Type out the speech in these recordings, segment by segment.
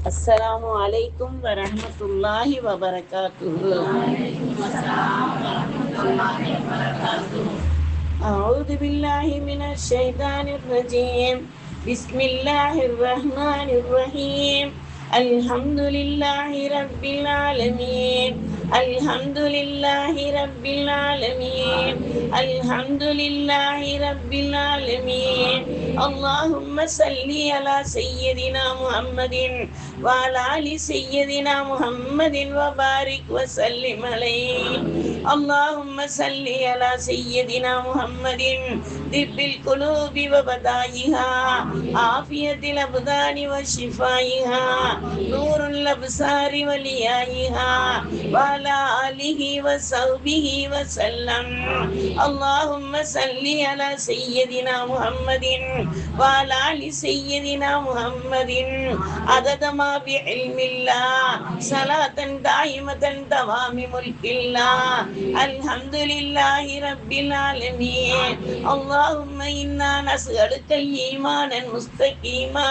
அஸ்ஸலாமு அலைக்கும் வரஹ்மத்துல்லாஹி வபரகாத்துஹு. அஊது பில்லாஹி மினஷ் ஷைத்தானிர் ரஜீம். பிஸ்மில்லாஹிர் ரஹ்மானிர் ரஹீம். அல்ஹம்துலில்லாஹி ரப்பில் ஆலமீன். அல்ஹம்துலில்லாஹி ரப்பில் ஆலமீன். அல்ஹம்துலில்லாஹி ரப்பில் ஆலமீன். அல்லாஹும்ம ஸல்லி அலா சய்யிதினா முஹம்மதின் வ அலா ஆலி சய்யிதினா முஹம்மதின் வ பாரிக் வ ஸல்லிம் அலைஹி. அல்லாஹும்ம ஸல்லி அலா சய்யிதினா முஹம்மதின் திப்பில் குலூபி வ பதாயிஹா ஆஃபியத்தில் அப்தானி வ ஷிஃபாயிஹா நூருல் அப்சாரி வ லியாயிஹா வ அலா ஆலிஹி வ ஸஹ்பிஹி வ ஸல்லம். அல்லாஹும்ம ஸல்லி அலா சய்யிதினா முஹம்மதின் வ அலா ஆலி சய்யிதினா முஹம்மதின் அததமா பிஇல்மில்லாஹ் ஸலாத்தன் தாயிமத்தன் தவாமி முல்கில்லாஹ். அல்ஹம்துலில்லாஹி ரப்பில் ஆலமீன். அல்லாஹும்ம இன்னா நஸ்அலுக ஈமானன் முஸ்தகீமா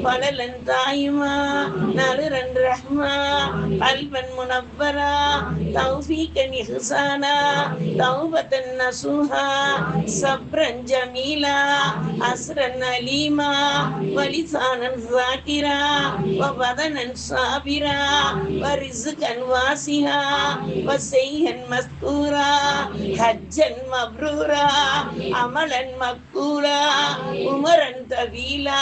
பலலன் தாயிமா நலுரன் ரஹ்மா கல்பன் முனவ்வரா தௌஃபீகன் இஹ்சானா தௌபத்தன் நசூஹா சப்ரன் ஜமீலா அஸ்ரன் அலீமா வலிசானன் ஸாகிரா வபதனன் சாபிரா வரிஸ்கன் வாசிஹா வசைஹன் மஸ்கூரா ஹஜ்ஜன் மப்ரூரா அமலன் மக்பூலா உமரன் தவீலா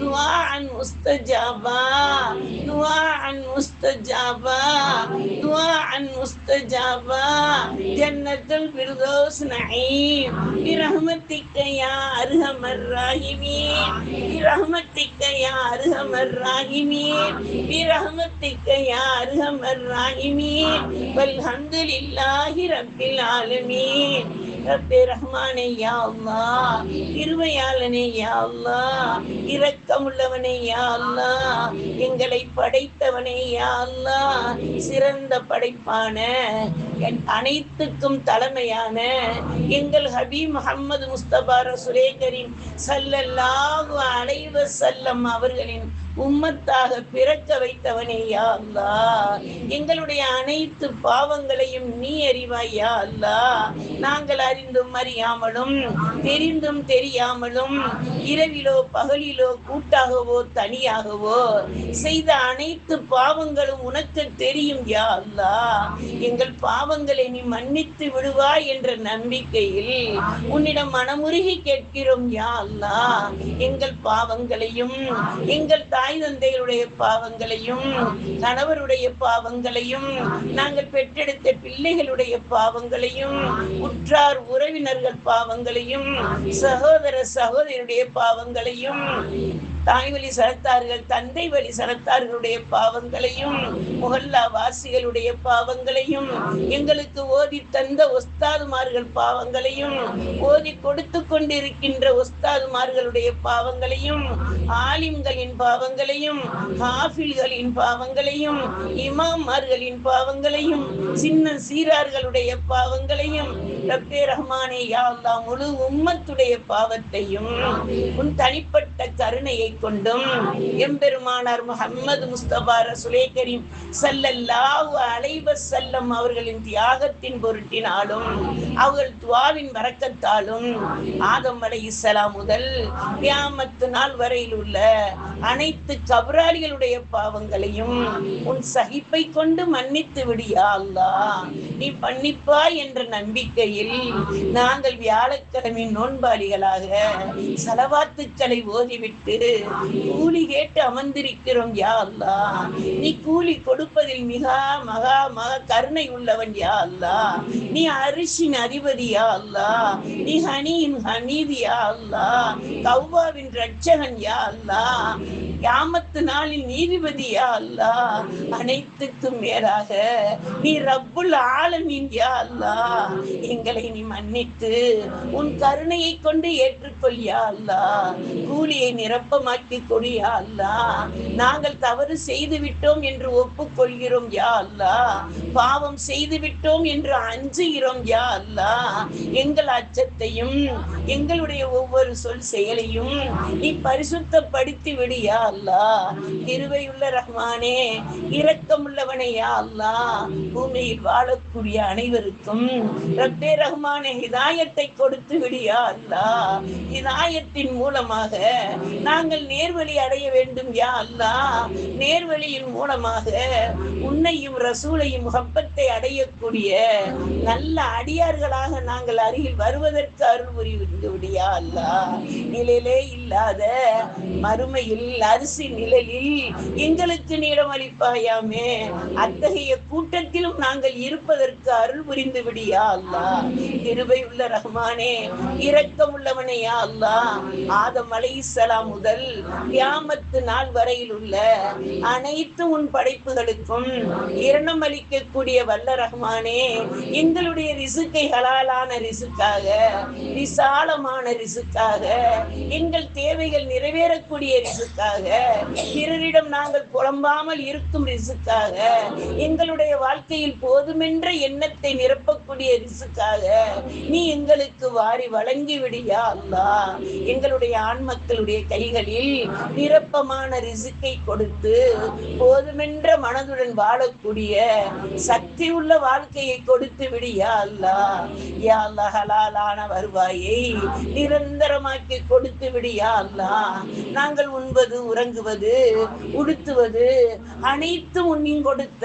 துஆஅன் முஸ்தஜாபா துஆஅன் முஸ்தஜாபா துஆஅன் முஸ்தஜாபா ஜன்னத்துல் ஃபிர்தௌஸ் நஈம் பிரஹ்மத்திக யா அர்ஹமர் ராஹிமீன் பிரஹ்மத்திக யா அர்ஹமர் ராஹிமீன் பிரஹ்மத்திக யா அர்ஹமர் ராஹிமீன் வல்ஹம்துலில்லாஹி ரப்பில் ஆலமீன். ரப்பே ரஹ்மானே யா அல்லாஹ், கிருபையாளனே யா அல்லாஹ், இரக்கமுள்ளவனே யா அல்லாஹ், எங்களை படைத்தவனே யா அல்லாஹ், சிறந்த படைப்பான அனைத்துக்கும் தலைமையான எங்கள் ஹபீப் முஹம்மது முஸ்தபா ரசூலே கரீம் ஸல்லல்லாஹு அலைஹி வஸல்லம் அவர்களின் உம்மத்தாக பிறக்க வைத்தவனே யா அல்லாஹ், எங்களுடைய அனைத்து பாவங்களையும் நீ அறிவாய் யா அல்லாஹ். நாங்கள் அறிந்தும் அறியாமலும் தெரிந்தும் தெரியாமலும் இரவிலோ பகலிலோ கூட்டாகவோ தனியாகவோ செய்த அனைத்து பாவங்களும் உனக்கு தெரியும் யா அல்லாஹ். எங்கள் பாவங்களை நீ மன்னித்து விடுவாய் என்ற நம்பிக்கையில் உன்னிடம் மனமுருகி கேட்கிறோம் யா அல்லாஹ். எங்கள் பாவங்களையும் எங்கள் தாய் தந்தைகளுடைய பாவங்களையும் கணவருடைய பாவங்களையும் நாங்கள் பெற்றெடுத்த பிள்ளைகளுடைய பாவங்களையும் உற்றார் உறவினர்கள் பாவங்களையும் சகோதர சகோதரியுடைய பாவங்களையும் தாய் வழி சரத்தார்கள் தந்தை வழி சரத்தார்களுடைய பாவங்களையும் முஹல்லா வாசிகளுடைய பாவங்களையும் எங்களுக்கு ஓதி தந்த ஒஸ்தாதுமார்கள் பாவங்களையும் ஓதி கொடுத்து கொண்டிருக்கின்ற ஒஸ்தாதுமார்களுடைய பாவங்களையும் ஆலிம்களின் பாவங்களையும் ஹாஃபில்களின் பாவங்களையும் இமாமார்களின் பாவங்களையும் சின்ன சீரார்களுடைய பாவங்களையும் ரப்பே ரஹ்மானே யா அல்லாஹ் முழு உம்மத்துடைய பாவத்தையும் உன் தனிப்பட்ட கருணையை கொண்டும் எம்பெருமானார் முஹம்மது முஸ்தபா ரசூலே கரீம் ஸல்லல்லாஹு அலைஹி வஸல்லம் அவர்களின் தியாகத்தின் பொருட்டினாலும் அவர்கள் துஆவின் பரக்கத்தாலும் ஆதம் அலைஹிஸ்ஸலாம் முதல் கியாமத் நாள் வரையில் உள்ள அனைத்து கபராளிகளுடைய பாவங்களையும் உன் சகிப்பை கொண்டு மன்னித்து விடு யா அல்லாஹ். நீ மன்னிப்பாய் என்ற நம்பிக்கையில் நாங்கள் வியாழக்கிழமை நோன்பாளிகளாக ஸலவாத்துக்களை ஓதிவிட்டு கூலி கேட்டு அமர்ந்திருக்கிறோம் யா அல்லாஹ். நீ கூலி கொடுப்பதில் மகா கருணை உள்ளவன் யா அல்லாஹ். நீ அரிசின் அதிபதி யா அல்லாஹ். நீ ஹனியின் ஹமீது யா அல்லாஹ். கௌபாவின் ரட்சகன் யா அல்லாஹ். கியாமத்து நாளில் நீதிபதி யா அல்லாஹ். அனைத்துக்கும் மேலாக நீ ரப்புல் ஆலமீன் யா அல்லாஹ். எங்களை நீ மன்னித்து உன் கருணையை கொண்டு ஏற்றுக்கொள் யா அல்லாஹ். கூலியை நிரப்பமாக்கி கொடு யா அல்லாஹ். நாங்கள் தவறு செய்து விட்டோம் என்று ஒப்புக்கொள்கிறோம் யா அல்லாஹ். பாவம் செய்து விட்டோம் என்று அஞ்சுகிறோம் யா அல்லாஹ். எங்கள் அச்சத்தையும் எங்களுடைய ஒவ்வொரு சொல் செயலையும் நீ பரிசுத்தப்படுத்தி விடு யா அல்லாஹ். கிருபையுள்ள ரஹ்மானே, இரக்கமுள்ளவனே யா அல்லாஹ். பூமியில் வாழக்கூடிய அனைவருக்கும் ரப்பே ரஹ்மானே ஹிதாயத்தை கொடுத்து விடியா அல்லாஹ். ஹிதாயத்தின் மூலமாக நாங்கள் நேர்வழி அடைய வேண்டும் யா அல்லாஹ். நேர்வழியின் மூலமாக உன்னையும் ரசூலையும் முஹப்பத்தை அடையக்கூடிய நல்ல அடியார்களாக நாங்கள் அருகில் வருவதற்கு அருள் புரிந்து விடியா அல்லாஹ். நிலையிலே இல்லாத மறுமையில் அரிசி நிழலில் எங்களுக்கு நீடம் அளிப்பாயாமே. அத்தகைய கூட்டத்திலும் நாங்கள் இருப்பதற்கு அருள் புரிந்து விடியா அல்லாஹ். கிருபை உள்ள ரஹ்மானே, இரக்கம் உள்ளவனே யா அல்லாஹ். ஆதம் அலைஹிஸ்ஸலாம் முதல் கியாமத்து நாள் வரையில் உள்ள அனைத்து உன் படைப்புகளுக்கும் இரண்டும் அளிக்கக்கூடிய வல்ல ரஹ்மானே, எங்களுடைய ரிசுக்கை ஹலாலான ரிசுக்காக, விசாலமான ரிசுக்காக, எங்கள் தேவைகள் நிறைவேறக்கூடிய ரிசுக்காக, பிறரிடம் நாங்கள் புலம்பாமல் இருக்கும் ரிசுக்காக, எங்களுடைய வாழ்க்கையில் போதுமென்ற எண்ணத்தை நிரப்பக்கூடிய ரிசுக்காக நீ எங்களுக்கு வாரி வழங்கி விடியா அல்லாஹ். எங்களுடைய ஆண் மக்களுடைய கைகளில் நிரப்பமான ரிசுக்கை கொடுத்து போதுமென்ற மனதுடன் வாழக்கூடிய சக்தி உள்ள வாழ்க்கையை கொடுத்து விடியா அல்லாஹ். யா அல்லாஹ், ஹலாலான வருவாயை நிரந்தரமாக்கி கொடுத்து விடியா அல்லாஹ். நாங்கள் உண்பது, உறங்குவது, உடுத்துவது அனைத்தும் உன்னின் கொடுத்த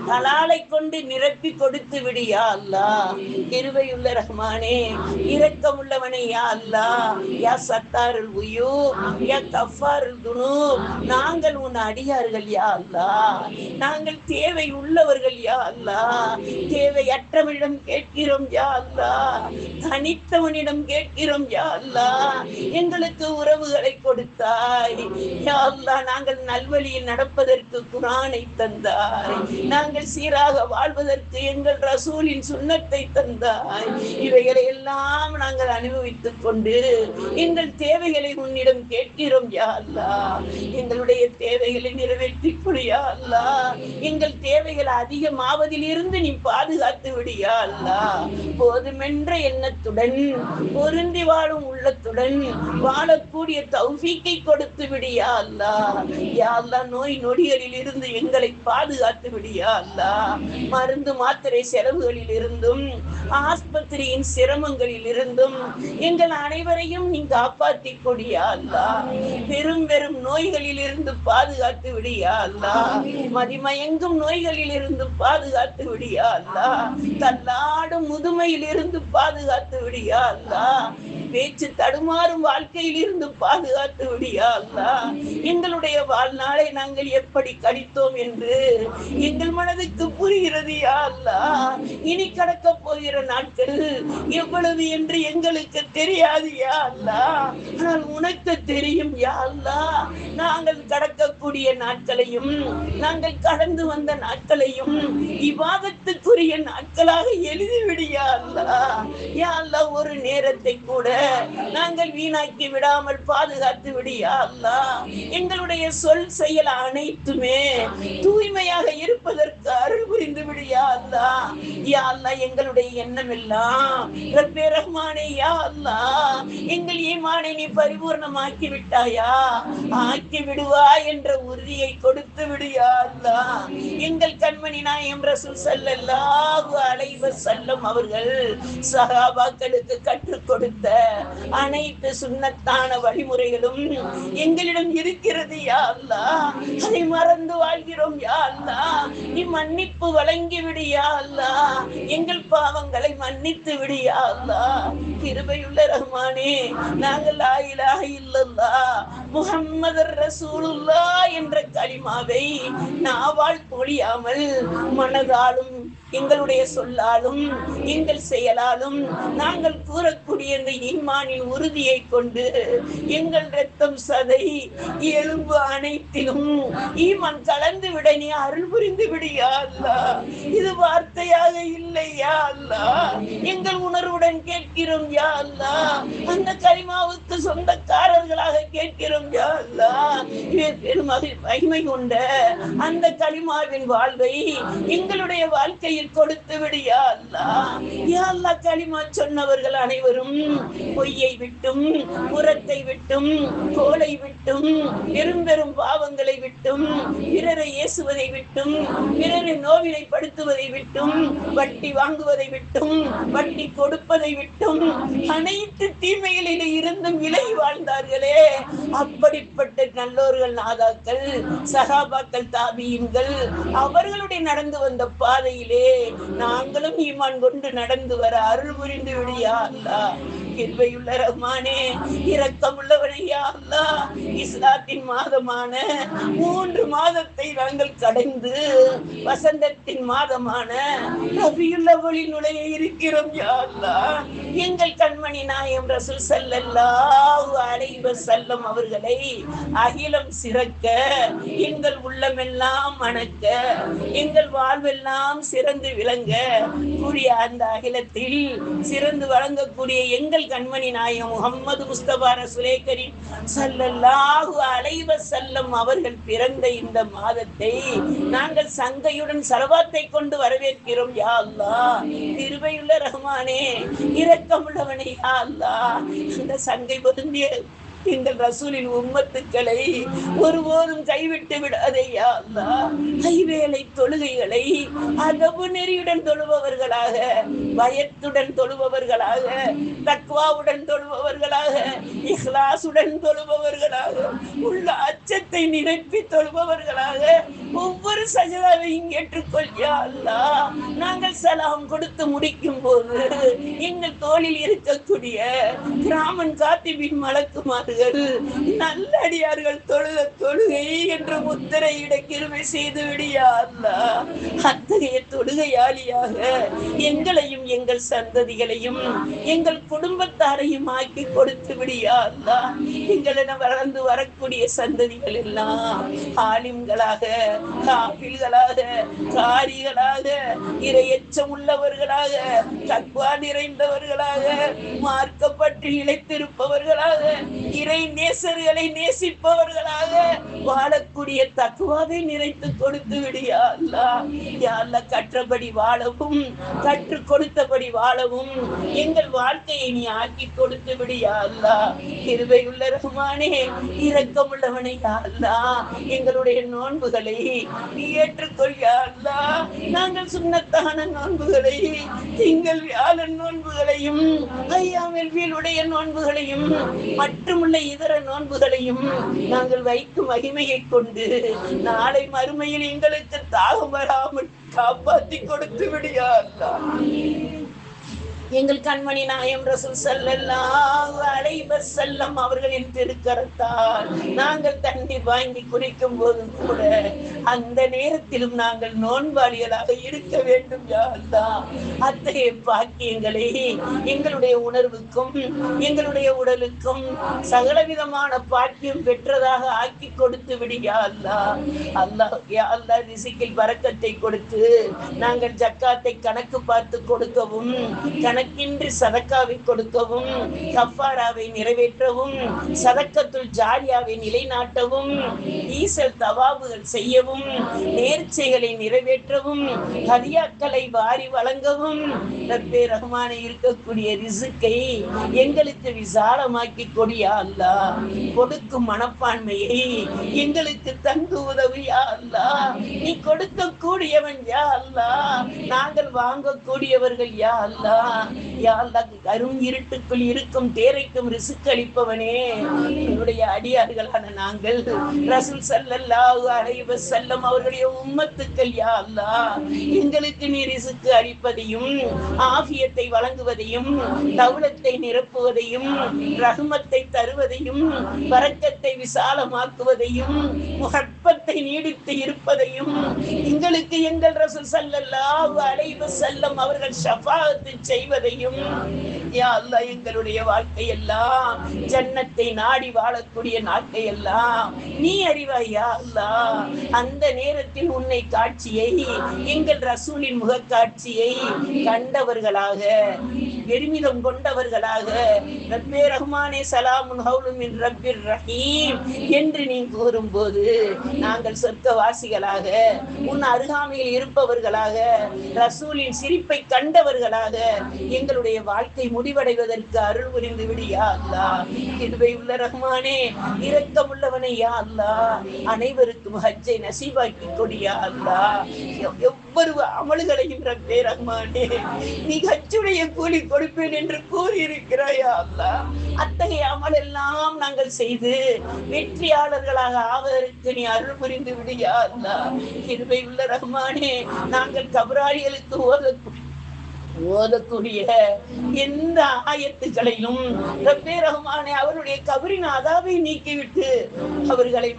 ஹலாலை கொண்டு நிரப்பி கொடுத்து விடியா அல்லாஹ். கிருபையுள்ள ரஹ்மானே, இரக்கமுள்ளவனே யா அல்லாஹ். யா சத்தாருல் உயூப், யா கஃபாருல் துனூப், நாங்கள் உன் அடியார்கள் யா அல்லாஹ். நாங்கள் தேவை உள்ளவர்கள் யா அல்லாஹ். தேவையற்றவனிடம் கேட்கிறோம் யா அல்லாஹ். தனித்தவனிடம் கேட்கிறோம் யா அல்லாஹ். எங்களுக்கு உறவுகளை கொடுத்தாய் யா அல்லாஹ். நாங்கள் நல்வழியில் நடப்பதற்கு குர்ஆனை தந்தாய். நாங்கள் சீராக வாழ்வதற்கு எங்கள் ரசூலின் சுன்னத்தை தந்தாய். இவைகளை எல்லாம் நாங்கள் அனுபவித்துக் கொண்டு எங்கள் தேவைகளை உன்னிடம் கேட்கிறோம் யா அல்லாஹ். எங்களுடைய தேவைகளை நிறைவேற்றி கொடு யா அல்லாஹ். எங்கள் தேவைகள் அதிகமாவதில் இருந்து நீ பாதுகாத்து விடியா அல்லாஹ். போதுமென்ற எண்ணத்துடன், பொருந்தி வாழும் உள்ளத்துடன் வாழக்கூடிய தௌஃபீக்கை கொடுத்து விடியா அல்லாஹ். யா அல்லாஹ், நோய் நொடிகளில் இருந்து எங்களை பாதுகாத்து விடியா அல்லாஹ். மருந்து மாத்திரை செலவுகளில் இருந்தும், ஆஸ்பத்திரியின் சிரமங்களில் இருந்தும் எங்கள் அனைவரையும் நீ காப்பாற்றி கொடியா அல்லாஹ். பெரும் பெரும் நோய்களில் இருந்து பாதுகாத்து விடியா அல்லாஹ். மதிமயங்கும் நோய்களில் இருந்து பாதுகாத்து விடியா அல்லாஹ். தள்ளாடும் முதுமையில் இருந்து பாதுகாத்து விடியா அல்லாஹ். பேச்சு தடுமாறும் வாழ்க்கையில் இருந்து பாதுகாத்து விடியா அல்லாஹ். எங்களுடைய வாழ்நாளை நாங்கள் எப்படி கழித்தோம் என்று எங்கள் மனதுக்கு புரிகிறது யா அல்லாஹ். இனி கடக்க போகிற நாட்கள் எவ்வளவு என்று எங்களுக்கு தெரியாது யா அல்லாஹ். ஆனால் உனக்கு தெரியும் யா அல்லாஹ். நாங்கள் கடக்கக்கூடிய நாட்களையும், நாங்கள் கடந்து வந்த நாட்களையும் இபாதத்துக்குரிய நாட்களாக எழுதிவிடியா அல்லாஹ். யா அல்லாஹ், ஒரு நேரத்தை கூட நாங்கள் வீணாக்கி விடாமல் பாதுகாத்து விடியா அல்லாஹ். எங்களுடைய சொல் செயல் அனைத்துமே தூய்மையாக இருப்பதற்கு அருள் புரிந்து விடியா அல்லாஹ். யா அல்லாஹ், எங்களுடைய எண்ணம் எல்லாம் ரப்பே ரஹ்மானே யா அல்லாஹ், எங்கள் ஈமானை நீ பரிபூர்ணமாக்கி விட்டாயா, ஆக்கி விடுவாய் என்ற உறுதியை கொடுத்து விடியா அல்லாஹ். எங்கள் கண்மணி நாயகம் ரசூல் ஸல்லல்லாஹு அலைஹி வஸல்லம் அவர்கள் சஹாபாக்களுக்கு கற்றுக் கொடுத்த அனைத்து சுன்னத்தான வழிமுறைகளும் எங்களிடம் இருக்கிறது யா அல்லாஹ். அதை மறந்து வாழ்கிறோம் யா அல்லாஹ். நீ மன்னிப்பு வழங்கி விடு யா அல்லாஹ். எங்கள் பாவங்களை மன்னித்து விடு யா அல்லாஹ். கிருபையுள்ள ரஹ்மானே, நாங்கள் லா இலாஹ இல்லல்லாஹ் முஹம்மதர் ரசூலுல்லாஹ் என்ற கலிமாவை நாவால் பொழியாமல் மனதாலும், எங்களுடைய சொல்லாலும், எங்கள் செயலாலும் நாங்கள் கூறக்கூடிய இந்த ஈமானின் உறுதியை கொண்டு எங்கள் ரத்தம், சதை, எலும்பு அனைத்திலும் ஈமான் கலந்து விட நீ அருள் புரிந்து விடியா அல்லாஹ். இது வார்த்தையாக இல்லை யா அல்லாஹ். எங்கள் உணர்வுடன் கேட்கிறோம் யா அல்லாஹ். அந்த கலிமாவுக்கு சொந்தக்காரர்களாக கேட்கிறோம் யா அல்லாஹ். பெருமக மகிமை கொண்ட அந்த களிமாவின் வாழ்வை எங்களுடைய வாழ்க்கையில் கொடுத்து விடியா அல்லாஹ். யா அல்லாஹ், களிமா சொன்னவர்கள் அனைவரும் பொய்யை விட்டும், புறத்தை விட்டும், கோலை விட்டும், பெரும் பெரும் பாவங்களை விட்டும், பிறரை ஏசுவதை விட்டும், பிறரை நோவினைப்படுத்துவதை விட்டும், வட்டி வாங்குவதை விட்டும், வட்டி கொடுப்பதை விட்டும், அனைத்து தீமைகளில் இருந்தும் விலகி வாழ்ந்தார்களே. அப்படிப்பட்ட நல்லோர்கள், நாதாக்கள், சகாபாக்கள், தாபியின்கள் அவர்களுடைய நடந்து வந்த பாதையிலே நாங்களும் ஈமான் கொண்டு நடந்து வர அருள் புரிந்து விடியா அல்லாஹ். கிருபையுள்ள ரஹ்மானே, இரக்கமுள்ளவனே யா அல்லாஹ். இஸ்லாத்தின் மாதமான 3 மாதத்தை நாங்கள் கடந்து வசந்தத்தின் மாதமான ரபியுல் அவ்வலில் நுழைய இருக்கிறோம் யா அல்லாஹ். எங்கள் கண்மணி நாயகம் ரசூல் ஸல்லல்லாஹு அலைஹி வஸல்லம் அவர்களை அகிலம் சிறக்க, எங்கள் உள்ளமெல்லாம் மணக்க, எங்கள் வாழ்வெல்லாம் சிறந்து விளங்க கூடிய அந்த அகிலத்தில் சிறந்து வழங்கக்கூடிய எங்கள் கண்மணி நாயகம் முஹம்மது முஸ்தபா ரசூலே கரீம் ஸல்லல்லாஹு அலைஹி வஸல்லம் அவர்கள் பிறந்த இந்த மாதத்தை நாங்கள் சங்கையுடன் சலவாத்தை கொண்டு வரவேற்கிறோம் யா அல்லாஹ். கிருபையுள்ள ரஹ்மானே, இரக்கமுள்ளவனே யா அல்லாஹ். அந்த சங்கை பொருந்திய எங்கள் ரசூலின் உம்மத்துக்களை ஒருபோதும் கைவிட்டு விடாதே யா அல்லாஹ். ஐவேளை தொழுகைகளை அதபு நெறியுடன் தொழுபவர்களாக, பயத்துடன் தொழுபவர்களாக, தக்வாவுடன் தொழுபவர்களாக, இஹ்லாசுடன் தொழுபவர்களாக, உள்ள அச்சத்தை நிரப்பி தொழுபவர்களாக ஒவ்வொரு சஜதாவையும் ஏற்றுக்கொள் யா அல்லாஹ். நாங்கள் சலாம் கொடுத்து முடிக்கும் போது எங்கள் தோளில் இருக்கக்கூடிய கிராமன் காத்திபின் மலக்குமாறு நல்லடியார்கள் தொழுத தொழுகை என்று முத்திரையிட கிருபை செய்து விடியா அல்லாஹ். அத்தகைய தொழுகையாளியாக எங்களையும் எங்கள் சந்ததிகளையும் எங்கள் குடும்பத்தாரையும் ஆக்கி கொடுத்து விடியா அல்லாஹ். எங்களிடம் வளர்ந்து வரக்கூடிய சந்ததிகள் எல்லாம் ஆலிம்களாக, காபில்களாக, காரிகளாக, இறையச்சம் உள்ளவர்களாக, தக்வா நிறைந்தவர்களாக, மார்க்கப்பட்டு இழைத்திருப்பவர்களாக, இறை நேசர்களை நேசிப்பவர்களாக வாழக்கூடிய தக்குவாவை நிறைத்து கொடுத்து விடியா அல்லாஹ். யா அல்லாஹ், கற்றபடி வாழவும், கற்றுக் கொடுத்தபடி வாழவும் எங்கள் வாழ்க்கையை நீ ஆக்கி கொடுத்து விடியா அல்லாஹ். கிருபையுள்ள ரஹ்மானே, இரக்கமுள்ளவனே யா அல்லாஹ். எங்களுடைய நோன்புகளை நீ ஏற்றுக்கொள் யா அல்லாஹ். நாங்கள் சுன்னத்தான நோன்புகளை, திங்கள் வியாழன் நோன்புகளையும், ஐயாமில் வீளுடைய நோன்புகளையும் மட்டுமுள்ள இதர நோன்புகளையும் நாங்கள் வைக்கும் மகிமையை கொண்டு நாளை மறுமையில் எங்களுக்கு தாகம் வராமல் காப்பாற்றி கொடுத்து விடியா அல்லாஹ். எங்கள் கண்மணி நாயம் ரசூல் ஸல்லல்லாஹு அலைஹி வஸல்லம் அவர்களின் திருக்கரத்தால் நாங்கள் தண்ணீர் வாங்கி குடிக்கும் போது கூட அந்த நேரத்திலும் நாங்கள் நோன்பாளிகளாக இருக்க வேண்டும் யா அல்லாஹ். அத்தகைய பாக்கியங்களை எங்களுடைய உணர்வுக்கும் எங்களுடைய உடலுக்கும் சகலவிதமான பாக்கியம் பெற்றதாக ஆக்கி கொடுத்து விடியா அல்லாஹ். அல்லாஹ் யா அல்லாஹ், ரிசிக்கில் பரக்கத்தை கொடுத்து நாங்கள் ஜக்காத்தை கணக்கு பார்த்து கொடுக்கவும், கணக்கின்றி சதக்காவை கொடுக்கவும், கஃபாராவை நிறைவேற்றவும், சதக்கத்துல் ஜாரியாவை நிலைநாட்டவும், ஈசல் தவாபுகள் செய்யவும், நேர்ச்சைகளை நிறைவேற்றவும், ஹதியாக்களை வாரி வழங்கவும், ரப்பே ரஹ்மானே, இருக்கக்கூடிய ரிசுக்கை எங்களுக்கு விசாலமாக்கி கொடியா அல்லாஹ். கொடுக்கும் மனப்பான்மையை எங்களுக்கு தந்து உதவியா அல்லாஹ். நீ கொடுக்க கூடியவன் யா அல்லாஹ், நாங்கள் வாங்கக்கூடியவர்கள் யா அல்லாஹ். யா அல்லாஹ், கரும் இருட்டுக்குள் இருக்கும் தேரைக்கும் ரிசுக்கு அளிப்பவனே, என்னுடைய அடியார்களான நாங்கள் ரசூல் ஸல்லல்லாஹு அலைஹி வஸல்லம் அவர்களுடைய உம்மத்துக்கள் யா அல்லாஹ், எங்களுக்கு நீ ரிசுக்கு அளிப்பதையும், ஆஃபியத்தை வழங்குவதையும், தௌலத்தை நிரப்புவதையும், ரஹ்மத்தை தருவதையும், பரக்கத்தை விசாலமாக்குவதையும், முஹப்பத்தை நீடித்து இருப்பதையும் எங்களுக்கு எங்கள் ரசூல் ஸல்லல்லாஹு அலைஹி வஸல்லம் அவர்கள் ஷஃபாஅத் செய்வதையும் யா அல்லாஹ் எங்களுடைய வாழ்க்கை எல்லாம் ஜன்னத்தை நாடி வாழக்கூடிய நாட்கள் எல்லாம் நீ அறிவாய் யா அல்லாஹ். அந்த நேரத்தில் உன்னை காட்சியை, எங்கள் ரசூலின் முகக்காட்சியை கண்டவர்களாக, பெருமிதம் கொண்டவர்களாக, ரப்பே ரஹ்மானே சலாமுன் ஹவுலும் மின் ரப்பிர் ரஹீம் என்று நீ கூறும்போது நாங்கள் சொர்க்கவாசிகளாக, உன் அருகாமையில் இருப்பவர்களாக, ரசூலின் சிரிப்பை கண்டவர்களாக எங்களுடைய வாழ்க்கை முடிவடைவதற்கு அருள் புரிந்து விடு யா அல்லாஹ். கிருபை உள்ள ரஹ்மானே, இரக்கம் உள்ளவனே யா அல்லாஹ், அனைவருக்கும் ஹஜ்ஜை நசீபாக்கி கொடு யா அல்லாஹ். எவ்வொரு அமல்களையும் ரப்பே ரஹ்மானே நீ ஹஜ்ஜுடைய கூலி கொடுப்பேன் என்று கூறியிருக்கிறாய் யா அல்லாஹ். அத்தகைய அமல் எல்லாம் நாங்கள் செய்து வெற்றியாளர்களாக ஆவதற்கு நீ அருள் புரிந்து விடு யா அல்லாஹ். கிருபை உள்ள ரஹ்மானே, நாங்கள் கபராளிகளுக்கு ஓதக்கூடிய எந்த ஆயத்துக்களையும் ரப்பே ரஹ்மானே அவருடைய கபரின் அதாவை நீக்கிவிட்டு அவர்களை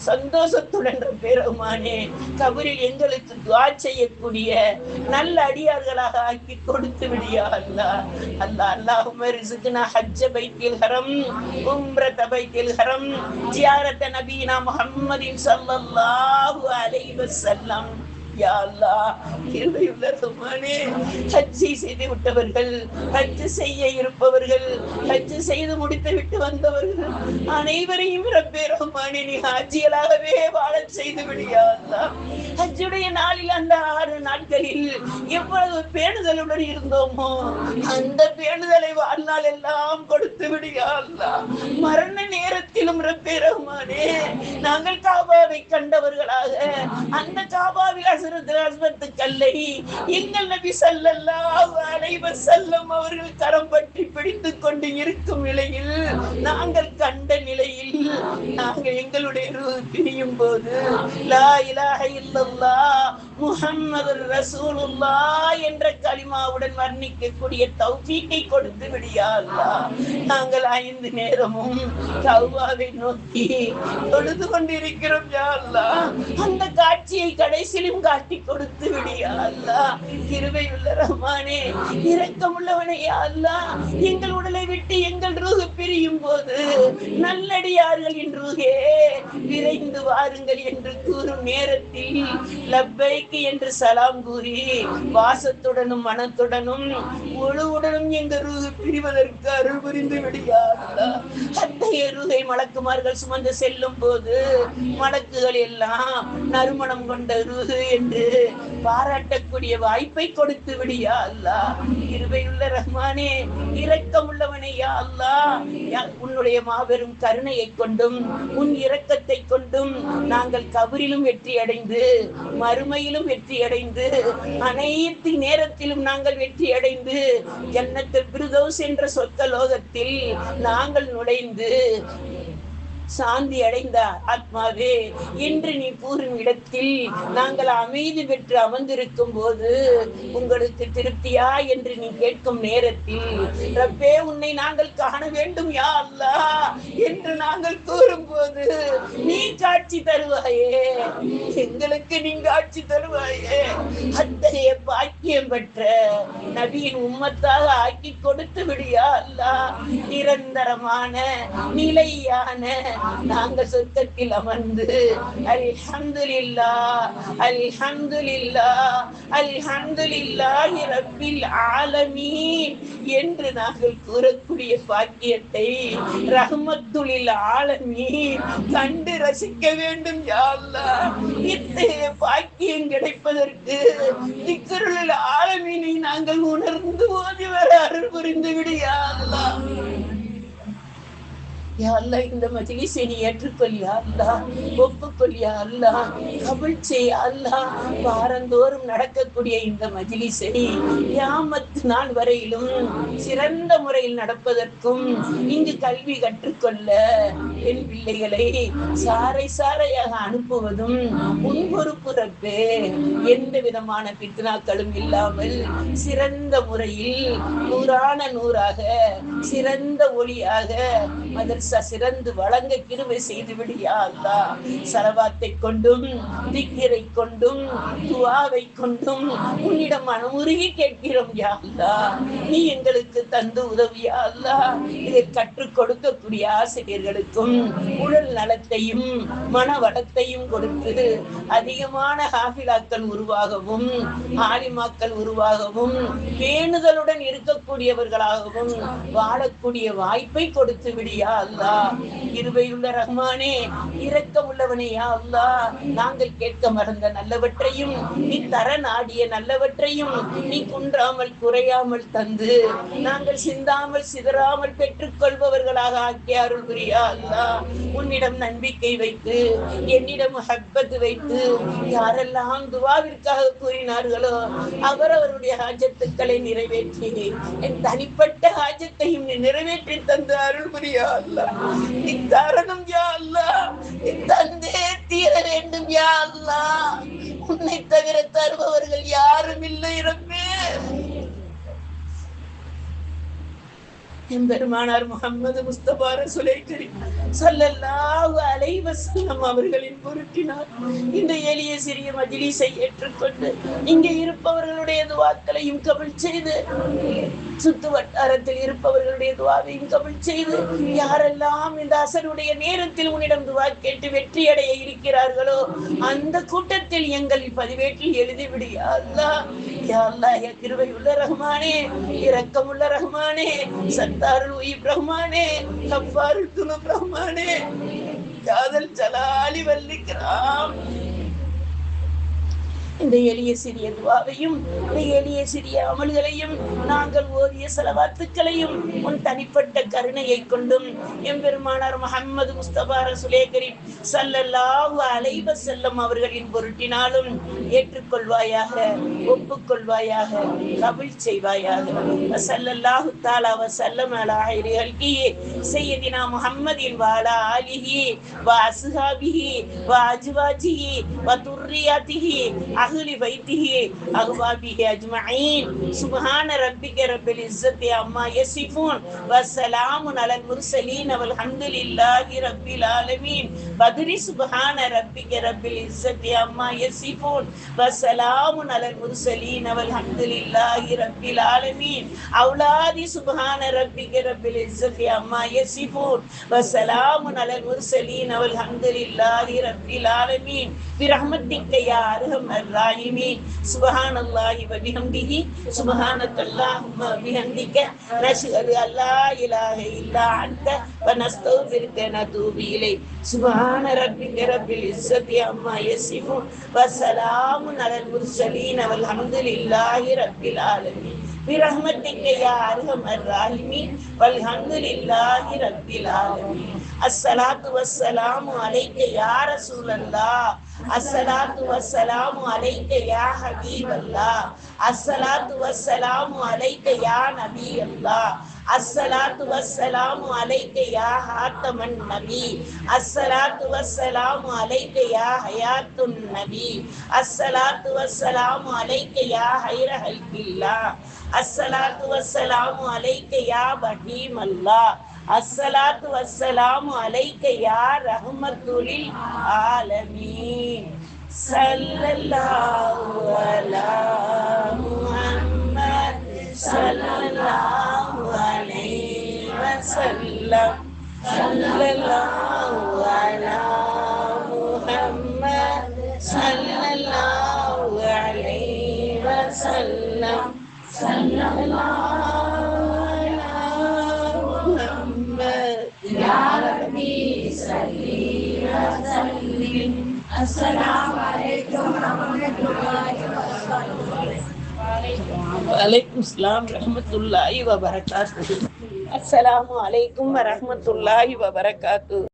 சந்தோஷத்துடன் ரப்பே ரஹ்மானே கபரில் எங்களுக்கு துஆ செய்யக்கூடிய நல்ல அடியார்களாக ஆக்கி கொடுத்து விடியா அல்லாஹ். அல்லாஹ் அல்லாஹும்ம ரிஸ்க்னா ஹஜ்ஜ பைத்தில் ஹரம், உம்ரத பைத்தில் ஹரம், ஜியாரத நபீனா முஹம்மதின் ஸல்லல்லாஹு அலைஹி வஸல்லம். யா அல்லாஹ், கிருபையுள்ள ரஹ்மானே, ஹஜ்ஜை செய்து விட்டவர்கள், ஹஜ் செய்ய இருப்பவர்கள், ஹஜ் செய்து முடித்து விட்டு வந்தவர்கள் அனைவரையும் ரப்பே ரஹ்மானே நீ ஹாஜிகளாகவே வாழச் செய்து விடு யா அல்லாஹ். ஹஜ்ஜுடைய நாளில் அந்த 6 நாட்களில் எவ்வளவு பேணுதலுடன் இருந்தோமோ அந்த பேணுதலை வாழ்நாள் எல்லாம் கொடுத்து விடு யா அல்லாஹ். மரண நேரத்திலும் ரப்பே ரஹ்மானே நாங்கள் காபாவை கண்டவர்களாக, அந்த காபாவில் கல்லை எங்கள் நபி ஸல்லல்லாஹு அலைஹி வஸல்லம் அவர்கள் கரம் பற்றி பிடித்துக் கொண்டு இருக்கும் நிலையில், நாங்கள் கண்ட நிலையில், நாங்கள் எங்களுடைய ரூஹ் பிரியும் போது லா இலாஹ இல்லல்லாஹ் முஹம்மதுர் ரசூலுல்லாஹ் என்ற கலிமாவுடன் வர்ணிக்கக்கூடிய தௌஃபீக்கை கொடுத்து விடு யா அல்லாஹ். நாங்கள் 5 நேரமும் கஅபாவை நோக்கி தொழுது கொண்டிருக்கிறோம் யா அல்லாஹ். அந்த காட்சியை கடைசியிலும் காட்டி கொடுத்து விடு யா அல்லாஹ். கிருபையுள்ள ரஹ்மானே, இரக்கமுள்ளவனே யா அல்லாஹ், எங்கள் உடலை விட்டு எங்கள் ரூஹ் பிரியும் போது நல்லடியார்களின் ரூஹே விரைந்து வாருங்கள் என்று கூறும் நேரத்தில் லப்பைக் என்று சலாம் கூறி வாசத்துடனும் மனத்துடனும் முழுவுடனும் எங்கள் ரூஹ் பிரிவதற்கு அருள் புரிந்து விடு யா அல்லாஹ். அத்தகைய ரூஹை மலக்குமார்கள் சுமந்து செல்லும் போது மலக்குகள் எல்லாம் நறுமணம் கொண்ட ரூஹ் என்று பாராட்டக்கூடிய வாய்ப்பை கொடுத்து விடு யா அல்லாஹ். கிருபையுள்ள ரஹ்மானே, இரக்கமுள்ளவனே யா அல்லாஹ், உன்னுடைய மாபெரும் கருணையை கொண்டும் உன் இரக்கத்தை கொண்டும் நாங்கள் கபரிலும் வெற்றி அடைந்து மறுமையிலும் வெற்றி அடைந்து அனைத்து நேரத்திலும் நாங்கள் வெற்றி அடைந்து ஜன்னத்துல் ஃபிர்தௌஸ் என்ற சொர்க்கலோகத்தில் நாங்கள் நுழைந்து சாந்தி அடைந்த ஆத்மாவே என்று நீ கூறும் இடத்தில் நாங்கள் அமைதி பெற்று அமர்ந்திருக்கும் போது உங்களுக்கு திருப்தியா என்று நீ கேட்கும் நேரத்தில் ரப்பே உன்னை நாங்கள் காண வேண்டும் யா அல்லாஹ் என்று நாங்கள் கூறும் போது நீ காட்சி தருவாயே, எங்களுக்கு நீ காட்சி தருவாயே. அத்தகைய பாக்கியம் பெற்ற நபியின் உம்மத்தாக ஆக்கி கொடுத்து விடியா அல்லாஹ். நிரந்தரமான நிலையான நாங்கள் சொர்க்கத்தில் அமர்ந்து அல்ஹம்துலில்லாஹ் அல்ஹம்துலில்லாஹ் அல்ஹம்துலில்லாஹி ரப்பில் ஆலமீன் என்று நாங்கள் கூறக்கூடிய பாக்கியத்தை ரஹ்மத்துல் ஆலமீன் கண்டு ரசிக்க வேண்டும் யா அல்லாஹ். இத்தகைய பாக்கியம் கிடைப்பதற்கு திக்ருல் ஆலமீனை நாங்கள் உணர்ந்து ஓதி வர அருள் புரிந்து விடு யா அல்லாஹ். யா அல்லாஹ், இந்த மஜ்லிஸை நீ ஏற்றுக்கொள் யா அல்லாஹ், ஒப்புக்கொள் யா அல்லாஹ், கபூல் செய் யா அல்லாஹ். வாரந்தோறும் நடக்கக்கூடிய இந்த மஜ்லிஸை கியாமத் நாள் வரையிலும் சிறந்த முறையில் நடப்பதற்கும் இங்கு கல்வி கற்றுக்கொள்ள என் பிள்ளைகளை சாறை சாறையாக அனுப்புவதும் உன் பொறுப்பு ரப்பே. எந்த விதமான பித்னாக்களும் இல்லாமல் சிறந்த முறையில் நூறான நூறாக சிறந்த ஒளியாக மதரசா சிறந்து வழங்க கிருபை செய்து விடியா அல்லாஹ். ஸலவாத்தை கொண்டும் திக்ரை கொண்டும் துஆவை கொண்டும் உன்னிடம் மனமுருகி கேட்கிறோம் யா அல்லாஹ். நீ எங்களுக்கு தந்து உதவியா அல்லாஹ். இதை கற்றுக் கொடுக்கக்கூடிய ஆசிரியர்களுக்கும் உடல் நலத்தையும் மன வளத்தையும் கொடுத்து அதிகமான ஹாஃபிலாக்கள் உருவாகவும் ஆலிமாக்கள் உருவாகவும் பேணுதலுடன் இருக்கக்கூடியவர்களாகவும் வாழக்கூடிய வாய்ப்பை கொடுத்து விடியா அல்லாஹ். கிருபையுள்ள ரஹ்மானே, இரக்கம் உள்ளவனே யா அல்லாஹ். நாங்கள் கேட்க மறந்த நல்லவற்றையும் நீ தர நாடிய நல்லவற்றையும் நீ குன்றாமல் குறையாமல் தந்து நாங்கள் சிந்தாமல் சிதறாமல் பெற்றுக் கொள்பவர்களாக ஆக்கி அருள் புரியா அல்லாஹ். உன்னிடம் நம்பிக்கை வைத்து என்னிடம் முஹப்பத் வைத்து யாரெல்லாம் துவாவிற்காக கூறினார்களோ அவரவருடைய ஹாஜத்துக்களை நிறைவேற்றி என் தனிப்பட்ட ஹாஜத்தையும் நிறைவேற்றி தந்து அருள் புரியா அல்லாஹ். இக்காரணம் யா அல்லாஹ், தந்தே தீர வேண்டும் யா அல்லாஹ். உன்னை தவிர தருபவர்கள் யாரும் இல்லை ரப்பே. எம்பெருமானார் முஹம்மது முஸ்தபா ரசூலை கரீம் ஸல்லல்லாஹு அலைஹி வஸல்லம் அவர்களின் பொருட்டினார் இந்த எளிய சிறிய மஜ்லிஸை ஏற்றுக்கொண்டு இங்கே இருப்பவர்களுடைய துஆக்களையும் கபூல் செய்து சுத்து வட்டாரத்தில் இருப்பவர்களுடைய துஆவையும் கபூல் செய்து யாரெல்லாம் இந்த அசருடைய நேரத்தில் உன்னிடம் துஆ கேட்டு வெற்றி அடைய இருக்கிறார்களோ அந்த கூட்டத்தில் எங்கள் பதிவேட்டில் எழுதிவிடு யா அல்லாஹ். யா அல்லாஹ், யா கிருபையுள்ள ரஹ்மானே, இரக்கமுள்ள ரஹ்மானே, சத்தாருல் உயிப் ரஹ்மானே, கஃபாருல் துனூப் ரஹ்மானே, ஜாதல் ஜலாலி வல் இக்ராம். இந்த எளிய சிறிய துஆவையும் இந்த எளிய சிறிய அமல்களையும் நாங்கள் ஓதிய ஸலவாத்துக்களையும் உன் தனிப்பட்ட கருணையை கொண்டும் எம்பெருமானார் முஹம்மது முஸ்தபா ரசூலே கரீம் ஸல்லல்லாஹு அலைஹி வஸல்லம் அவர்களின் பொருட்டினாலும் ஏற்றுக்கொள்வாயாக, ஒப்புக்கொள்வாயாக, கபூல் செய்வாயாக. ஸல்லல்லாஹு தஆலா வஸல்லம் அலா ஹைரி ஹல்கிஹி சய்யிதினா முஹம்மதின் வ அலா ஆலிஹி வ அஸ்ஹாபிஹி வ அஜ்வாஜிஹி வ துர்ரியாத்திஹி அஹ்லி பைத்திஹி அஹ்வாபிஹி அஜ்மஈன். சுப்ஹான ரப்பிக ரப்பில் இஸ்ஸத்தி அம்மா யசிஃபூன் வ ஸலாமுன் அலல் முர்ஸலீன் வல்ஹம்துலில்லாஹி ரப்பில் ஆலமீன். பத்ரி சுப்ஹான ரப்பிக ரப்பில் இஸ்ஸத்தி அம்மா யசிஃபூன் வ ஸலாமுன் அலல் முர்ஸலீன் வல்ஹம்துலில்லாஹி ரப்பில் ஆலமீன். அவுலாதி சுப்ஹான ரப்பிக ரப்பில் இஸ்ஸத்தி அம்மா யசிஃபூன் வ ஸலாமுன் அலல் முர்ஸலீன் வல்ஹம்துலில்லாஹி ரப்பில் ஆலமீன். பிரஹ்மத்திக யா அர்ஹமர் ராஹிமீன். சுப்ஹானல்லாஹி வ பிஹம்திஹி சுப்ஹானக்கல்லாஹும்ம வ பிஹம்திக நஷ்ஹது அல்லா இலாஹ இல்லா அன்த வ நஸ்தக்ஃபிருக வ நதூபு இலைக். சுப்ஹான ரப்பிக ரப்பில் இஸ்ஸத்தி அம்மா யசிஃபூன் வ ஸலாமுன் அலல் முர்ஸலீன் வல்ஹம்துலில்லாஹி ரப்பில் ஆலமீன். برحمتك يا أرحم الراحمين والحمد لله رب العالمين. الصلاة والسلام عليك يا رسول الله. الصلاة والسلام عليك يا حبيب الله. الصلاة والسلام عليك يا نبي الله. الصلاة والسلام عليك يا خاتم النبي. الصلاة والسلام عليك يا حياة النبي. الصلاة والسلام عليك يا خير خلق الله. الصلاة والسلام عليك يا بهيم الله. الصلاة والسلام عليك يا رحمة للعالمين. صلى الله على محمد صلى الله عليه وسلم. صلى الله على محمد صلى الله عليه وسلم. صلى الله على محمد يا ربي صل وسلم. السلام عليكم ورحمة الله وبركاته. وعليكم السلام ورحمة الله وبركاته. السلام عليكم ورحمة الله وبركاته.